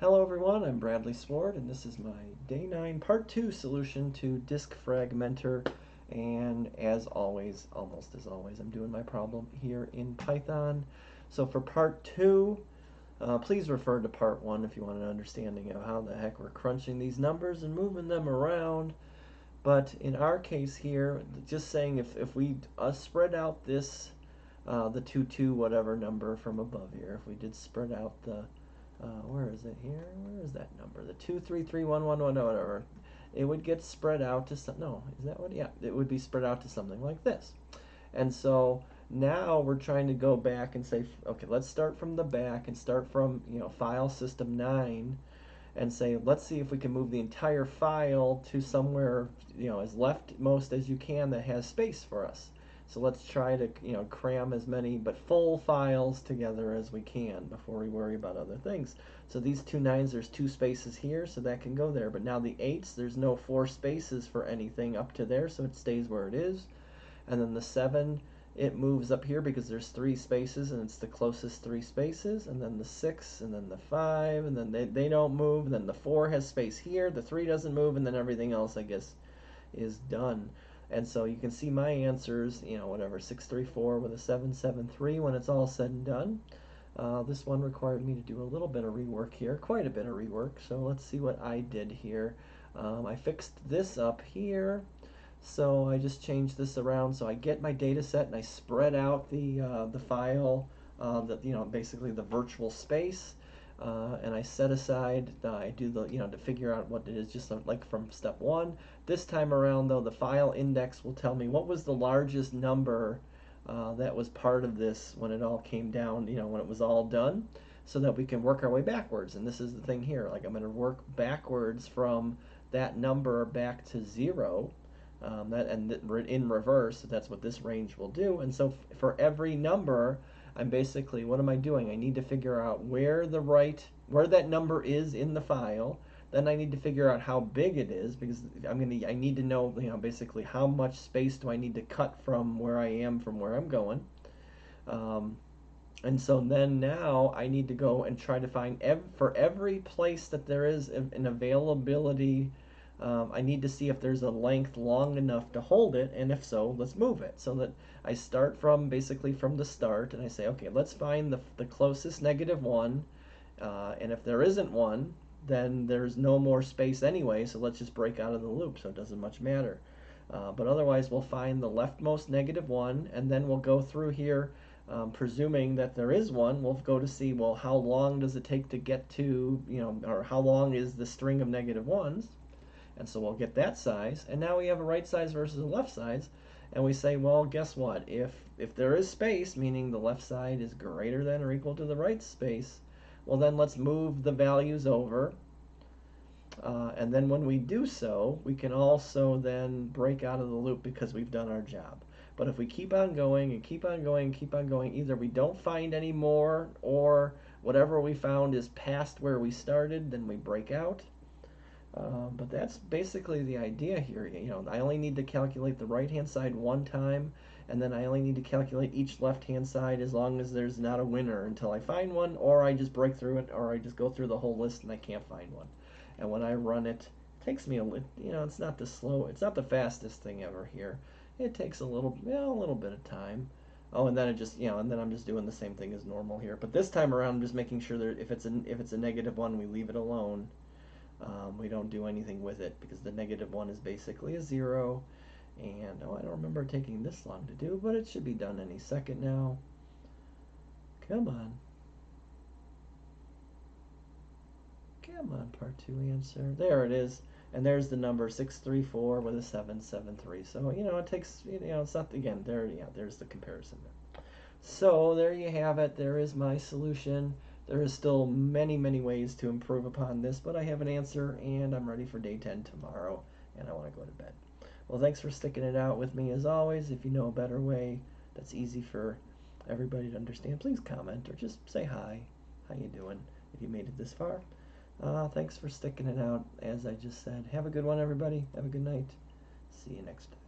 Hello everyone, I'm Bradley Sward, and this is my Day 9 Part 2 solution to Disk Fragmenter. And as always, almost as always, I'm doing my problem here in Python. So for Part 2, please refer to Part 1 if you want an understanding of how the heck we're crunching these numbers and moving them around. But in our case here, just saying if we spread out this, the 2, whatever number from above here, if we did spread out the where is it here? Where is that number? The 23311, whatever. It would get spread out to some. No, is that what? Yeah, it would be spread out to something like this. And so now we're trying to go back and say, okay, let's start from the back and start from file system 9, and say let's see if we can move the entire file to somewhere as leftmost as you can that has space for us. So let's try to cram as many but full files together as we can before we worry about other things. So these 2 9s, there's 2 spaces here, so that can go there. But now the 8s, there's no 4 spaces for anything up to there, so it stays where it is. And then the 7, it moves up here because there's 3 spaces and it's the closest 3 spaces. And then the 6, and then the 5, and then they don't move. And then the 4 has space here, the 3 doesn't move, and then everything else, I guess, is done. And so you can see my answers, whatever, 634 with a 773 when it's all said and done. This one required me to do a little bit of rework here, quite a bit of rework. So let's see what I did here. I fixed this up here. So I just changed this around. So I get my data set and I spread out the file, basically the virtual space. And I set aside, I do the, to figure out what it is, just like from step 1. This time around, though, the file index will tell me what was the largest number that was part of this when it all came down, when it was all done, so that we can work our way backwards. And this is the thing here, like I'm going to work backwards from that number back to 0, in reverse. So that's what this range will do. And so for every number, I'm basically, what am I doing? I need to figure out where that number is in the file. Then I need to figure out how big it is, because I need to know, basically how much space do I need to cut from where I am from where I'm going. And so then now I need to go and try to find for every place that there is an availability. I need to see if there's a length long enough to hold it, and if so, let's move it. So that I start basically from the start, and I say, okay, let's find the closest -1, and if there isn't one, then there's no more space anyway, so let's just break out of the loop, so it doesn't much matter. But otherwise, we'll find the leftmost -1, and then we'll go through here, presuming that there is one. We'll go to see, well, how long does it take to get to, or how long is the string of -1s? And so we'll get that size, and now we have a right size versus a left size, and we say, well, guess what? If there is space, meaning the left side is greater than or equal to the right space, well, then let's move the values over, and then when we do so, we can also then break out of the loop because we've done our job. But if we keep on going and keep on going and keep on going, either we don't find any more, or whatever we found is past where we started, then we break out. But that's basically the idea here. I only need to calculate the right-hand side 1 time, and then I only need to calculate each left-hand side as long as there's not a winner until I find one, or I just break through it, or I just go through the whole list and I can't find one. And when I run it, it takes me it's not the fastest thing ever here. It takes a little bit of time. Oh, and then and then I'm just doing the same thing as normal here. But this time around, I'm just making sure that if it's a -1, we leave it alone. We don't do anything with it, because the -1 is basically a 0. And I don't remember taking this long to do, but it should be done any second now. Come on. Come on, part 2 answer. There it is. And there's the number 634 with a 773. So, it takes, it's not, again, there's the comparison there. So there you have it. There is my solution. There is still many, many ways to improve upon this, but I have an answer, and I'm ready for day 10 tomorrow, and I want to go to bed. Well, thanks for sticking it out with me as always. If you know a better way that's easy for everybody to understand, please comment or just say hi. How you doing if you made it this far? Thanks for sticking it out, as I just said. Have a good one, everybody. Have a good night. See you next time.